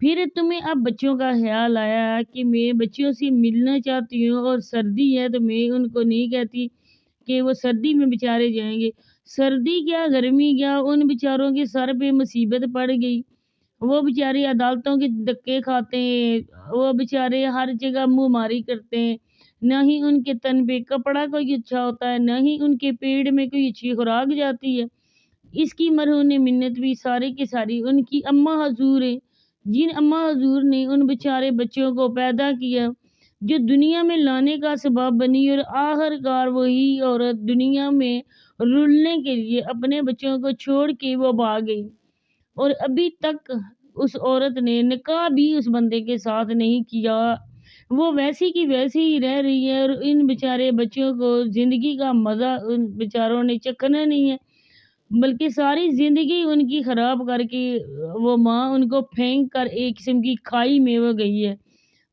پھر تمہیں اب بچوں کا خیال آیا کہ میں بچوں سے ملنا چاہتی ہوں اور سردی ہے تو میں ان کو نہیں کہتی کہ وہ سردی میں بیچارے جائیں گے۔ سردی کیا گرمی کیا، ان بیچاروں کے سر پہ مصیبت پڑ گئی، وہ بیچارے عدالتوں کے دھکے کھاتے ہیں، وہ بیچارے ہر جگہ منہ ماری کرتے ہیں، نہ ہی ان کے تن پہ کپڑا کوئی اچھا ہوتا ہے، نہ ہی ان کے پیڑ میں کوئی اچھی خوراک جاتی ہے۔ اس کی مرہون منت بھی سارے کی ساری ان کی اماں حضور ہیں، جن اماں حضور نے ان بیچارے بچوں کو پیدا کیا، جو دنیا میں لانے کا سبب بنی، اور آخر کار وہی عورت دنیا میں رلنے کے لیے اپنے بچوں کو چھوڑ کے وہ بھاگ گئی، اور ابھی تک اس عورت نے نکاح بھی اس بندے کے ساتھ نہیں کیا، وہ ویسی کی ویسی ہی رہ رہی ہے، اور ان بیچارے بچوں کو زندگی کا مزہ ان بیچاروں نے چکھنا نہیں ہے، بلکہ ساری زندگی ان کی خراب کر کے وہ ماں ان کو پھینک کر ایک قسم کی کھائی میں وہ گئی ہے۔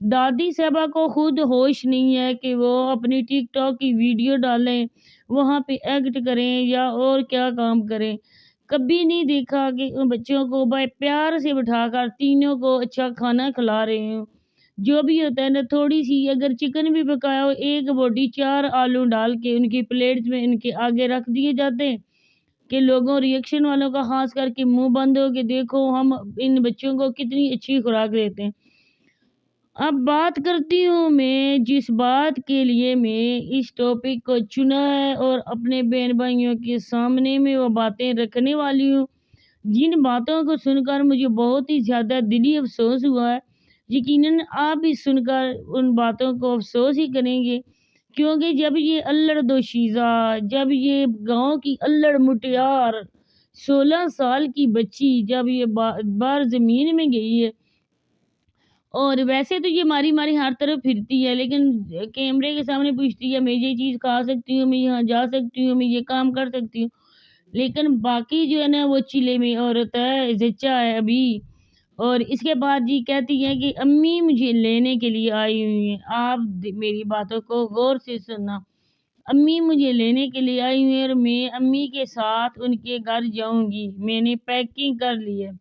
دادی صاحبہ کو خود ہوش نہیں ہے کہ وہ اپنی ٹک ٹاک کی ویڈیو ڈالیں، وہاں پہ ایکٹ کریں یا اور کیا کام کریں۔ کبھی نہیں دیکھا کہ ان بچوں کو بڑے پیار سے بٹھا کر تینوں کو اچھا کھانا کھلا رہے ہوں۔ جو بھی ہوتا ہے نا، تھوڑی سی اگر چکن بھی پکایا ہو، ایک بوٹی 4 آلو ڈال کے ان کی پلیٹس میں ان کے آگے رکھ دیے جاتے ہیں کہ لوگوں ریئیکشن والوں کا خاص کر کے منہ بند ہو کہ دیکھو ہم ان بچوں کو کتنی اچھی خوراک دیتے ہیں۔ اب بات کرتی ہوں میں جس بات کے لیے میں اس ٹاپک کو چنا ہے اور اپنے بہن بھائیوں کے سامنے میں وہ باتیں رکھنے والی ہوں، جن باتوں کو سن کر مجھے بہت ہی زیادہ دلی افسوس ہوا ہے۔ یقیناً آپ بھی سن کر ان باتوں کو افسوس ہی کریں گے، کیونکہ جب یہ الڑ دوشیزہ، جب یہ گاؤں کی الڑ مٹیار 16 سال کی بچی جب یہ بار زمین میں گئی ہے، اور ویسے تو یہ ماری ماری ہر طرف پھرتی ہے، لیکن کیمرے کے سامنے پوچھتی ہے میں یہ چیز کھا سکتی ہوں، میں یہاں جا سکتی ہوں، میں یہ کام کر سکتی ہوں، لیکن باقی جو ہے نا وہ چلے میں عورت ہے، زچہ ہے ابھی۔ اور اس کے بعد جی کہتی ہے کہ امی مجھے لینے کے لیے آئی ہوئی ہیں۔ آپ میری باتوں کو غور سے سننا، امی مجھے لینے کے لیے آئی ہوئی ہیں اور میں امی کے ساتھ ان کے گھر جاؤں گی، میں نے پیکنگ کر لی ہے۔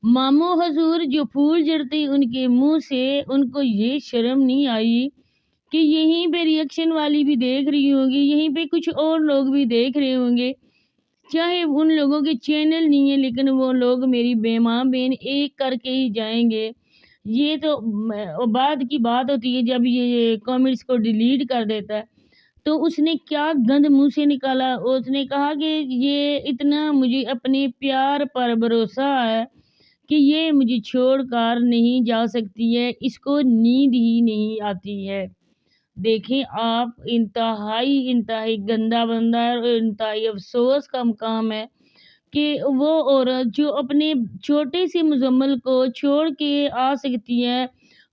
ماموں حضور جو پھول جڑتے ان کے منہ سے، ان کو یہ شرم نہیں آئی کہ یہیں پہ ریئیکشن والی بھی دیکھ رہی ہوگی، یہیں پہ کچھ اور لوگ بھی دیکھ رہے ہوں گے، چاہے ان لوگوں کے چینل نہیں ہیں لیکن وہ لوگ میری ماں بہن ایک کر کے ہی جائیں گے۔ یہ تو بعد کی بات ہوتی ہے جب یہ کامنٹس کو ڈیلیٹ کر دیتا ہے، تو اس نے کیا گند منہ سے نکالا، اس نے کہا کہ یہ اتنا مجھے اپنے پیار پر بھروسہ ہے کہ یہ مجھے چھوڑ کر نہیں جا سکتی ہے، اس کو نیند ہی نہیں آتی ہے۔ دیکھیں آپ، انتہائی گندا بندہ ہے، اور انتہائی افسوس کا مقام ہے کہ وہ عورت جو اپنے چھوٹے سے مزمل کو چھوڑ کے آ سکتی ہے،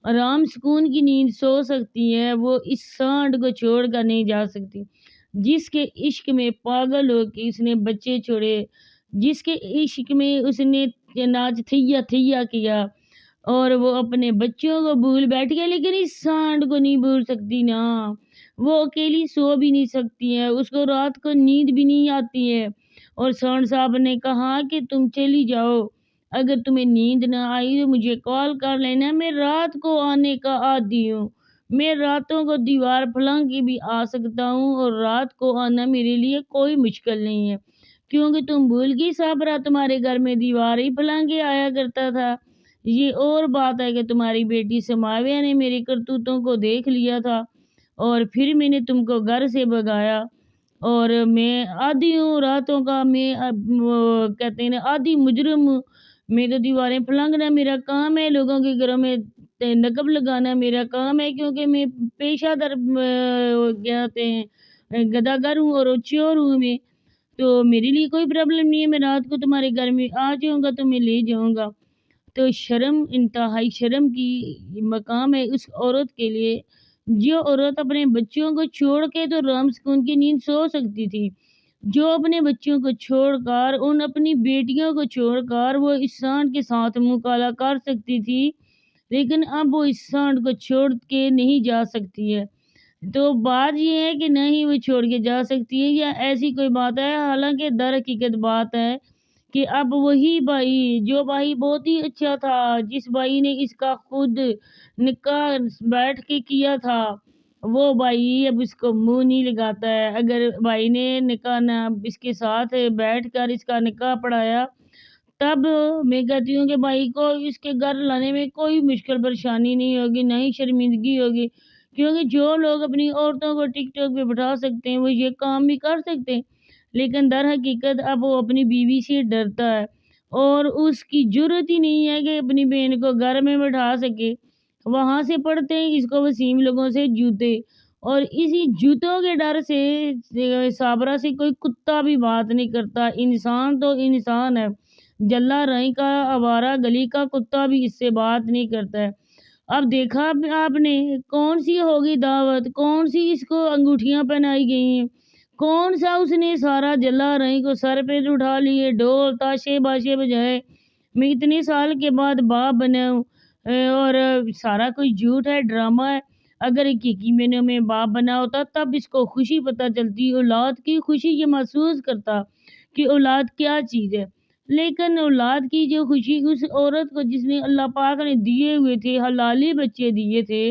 آرام سکون کی نیند سو سکتی ہے، وہ اس سانڈ کو چھوڑ کر نہیں جا سکتی، جس کے عشق میں پاگل ہو کے اس نے بچے چھوڑے، جس کے عشق میں اس نے ناچ تھیا تھیا کیا، اور وہ اپنے بچوں کو بھول بیٹھ گیا، لیکن اس سانڈ کو نہیں بھول سکتی نا، وہ اکیلی سو بھی نہیں سکتی ہے، اس کو رات کو نیند بھی نہیں آتی ہے، اور سانڈ صاحب نے کہا کہ تم چلی جاؤ، اگر تمہیں نیند نہ آئی تو مجھے کال کر لینا، میں رات کو آنے کا عادی ہوں، میں راتوں کو دیوار پھلانگ کے بھی آ سکتا ہوں، اور رات کو آنا میرے لیے کوئی مشکل نہیں ہے، کیونکہ تم بھول گئی صابرہ تمہارے گھر میں دیوار ہی پھلانگ کے آیا کرتا تھا۔ یہ اور بات ہے کہ تمہاری بیٹی سماویہ نے میری کرتوتوں کو دیکھ لیا تھا، اور پھر میں نے تم کو گھر سے بھگایا، اور میں عادی ہوں راتوں کا، میں وہ کہتے ہیں نا عادی مجرم ہوں، میں تو دیواریں پھلانگنا میرا کام ہے، لوگوں کے گھروں میں نقب لگانا میرا کام ہے، کیونکہ میں پیشہ در کہتے ہیں گداگر ہوں اور چور ہوں میں، تو میرے لیے کوئی پرابلم نہیں ہے، میں رات کو تمہارے گھر میں آ جاؤں گا، تمہیں لے جاؤں گا۔ تو شرم، انتہائی شرم کی مقام ہے اس عورت کے لیے، جو عورت اپنے بچوں کو چھوڑ کے تو رام سکون کی نیند سو سکتی تھی، جو اپنے بچوں کو چھوڑ کر، ان اپنی بیٹیوں کو چھوڑ کر وہ اس سانڈ کے ساتھ مکالا کر سکتی تھی، لیکن اب وہ اس سانڈ کو چھوڑ کے نہیں جا سکتی ہے۔ تو بات یہ ہے کہ نہ ہی وہ چھوڑ کے جا سکتی ہے یا ایسی کوئی بات ہے، حالانکہ در حقیقت بات ہے کہ اب وہی بھائی جو بھائی بہت ہی اچھا تھا، جس بھائی نے اس کا خود نکاح بیٹھ کے کیا تھا، وہ بھائی اب اس کو منہ نہیں لگاتا ہے۔ اگر بھائی نے نکاح نہ اس کے ساتھ بیٹھ کر اس کا نکاح پڑھایا، تب میں کہتی ہوں کہ بھائی کو اس کے گھر لانے میں کوئی مشکل پریشانی نہیں ہوگی، نہ ہی شرمندگی ہوگی، کیونکہ جو لوگ اپنی عورتوں کو ٹک ٹاک پہ بٹھا سکتے ہیں وہ یہ کام بھی کر سکتے ہیں، لیکن در حقیقت اب وہ اپنی بیوی سے ڈرتا ہے اور اس کی جرت ہی نہیں ہے کہ اپنی بہن کو گھر میں بٹھا سکے۔ وہاں سے پڑتے ہیں اس کو وسیم لوگوں سے جوتے، اور اسی جوتوں کے ڈر سے صابرہ سے کوئی کتا بھی بات نہیں کرتا۔ انسان تو انسان ہے، جلا رائے کا آوارہ گلی کا کتا بھی اس سے بات نہیں کرتا ہے۔ اب دیکھا آپ نے کون سی ہوگی دعوت، کون سی اس کو انگوٹھیاں پہنائی گئی ہیں، کون سا اس نے سارا جلا رائے کو سر پہ اٹھا لیے، ڈھول تاشے باشے بجائے۔ میں اتنے سال کے بعد باپ بنا ہوں، اور سارا کوئی جھوٹ ہے، ڈرامہ ہے۔ اگر حقیقی معنوں میں باپ بنا ہوتا تب اس کو خوشی پتہ چلتی، اولاد کی خوشی یہ محسوس کرتا کہ اولاد کیا چیز ہے۔ لیکن اولاد کی جو خوشی اس عورت کو جس نے اللہ پاک نے دیے ہوئے تھے، حلالی بچے دیے تھے،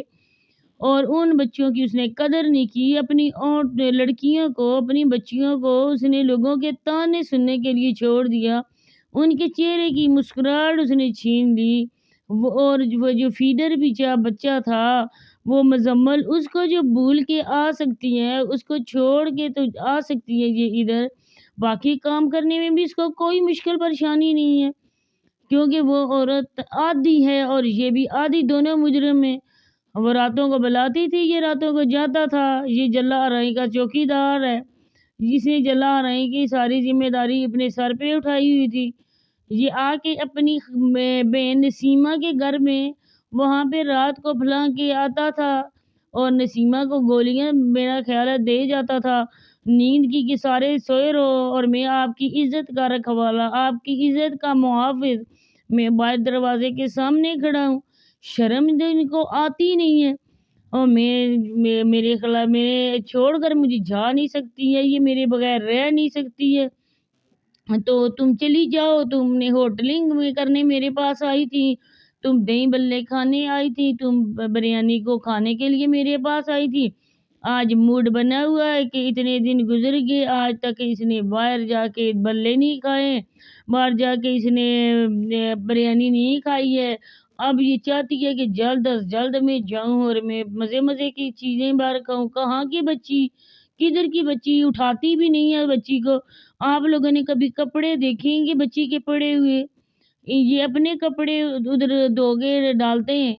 اور ان بچوں کی اس نے قدر نہیں کی، اپنی اور لڑکیوں کو، اپنی بچیوں کو اس نے لوگوں کے تانے سننے کے لیے چھوڑ دیا، ان کے چہرے کی مسکراہٹ اس نے چھین لی۔ اور وہ جو فیڈر پیچھا بچہ تھا، وہ مزمل، اس کو جو بھول کے آ سکتی ہے، اس کو چھوڑ کے تو آ سکتی ہے یہ ادھر، باقی کام کرنے میں بھی اس کو کوئی مشکل پریشانی نہیں ہے، کیونکہ وہ عورت آدھی ہے اور یہ بھی آدھی، دونوں مجرم ہیں۔ وہ راتوں کو بلاتی تھی، یہ راتوں کو جاتا تھا۔ یہ جلا آرائی کا چوکیدار ہے، جس نے جلا آرائی کی ساری ذمہ داری اپنے سر پہ اٹھائی ہوئی تھی۔ یہ آ کے اپنی بہن نسیمہ کے گھر میں وہاں پہ رات کو پھلاں کے آتا تھا اور نسیمہ کو گولیاں میرا خیال ہے دے جاتا تھا، نیند کی کہ سارے سوئے رہو اور میں آپ کی عزت کا رکھوالا، آپ کی عزت کا محافظ، میں باہر دروازے کے سامنے کھڑا ہوں۔ شرم تو ان کو آتی نہیں ہے، اور میرے خلاف میرے چھوڑ کر مجھے جا نہیں سکتی ہے، یہ میرے بغیر رہ نہیں سکتی ہے، تو تم چلی جاؤ۔ تم نے ہوٹلنگ میں کرنے میرے پاس آئی تھی، تم دہی بلے کھانے آئی تھی، تم بریانی کو کھانے کے لیے میرے پاس آئی تھی۔ آج موڈ بنا ہوا ہے کہ اتنے دن گزر گئے، آج تک اس نے باہر جا کے بلے نہیں کھائے، باہر جا کے اس نے بریانی نہیں کھائی ہے۔ اب یہ چاہتی ہے کہ جلد از جلد میں جاؤں اور میں مزے مزے کی چیزیں باہر کھاؤں۔ کہاں کی بچی، کدھر کی بچی، اٹھاتی بھی نہیں ہے بچی کو۔ آپ لوگوں نے کبھی کپڑے دیکھیں گے بچی کے پڑے ہوئے؟ یہ اپنے کپڑے ادھر دھوگے ڈالتے ہیں،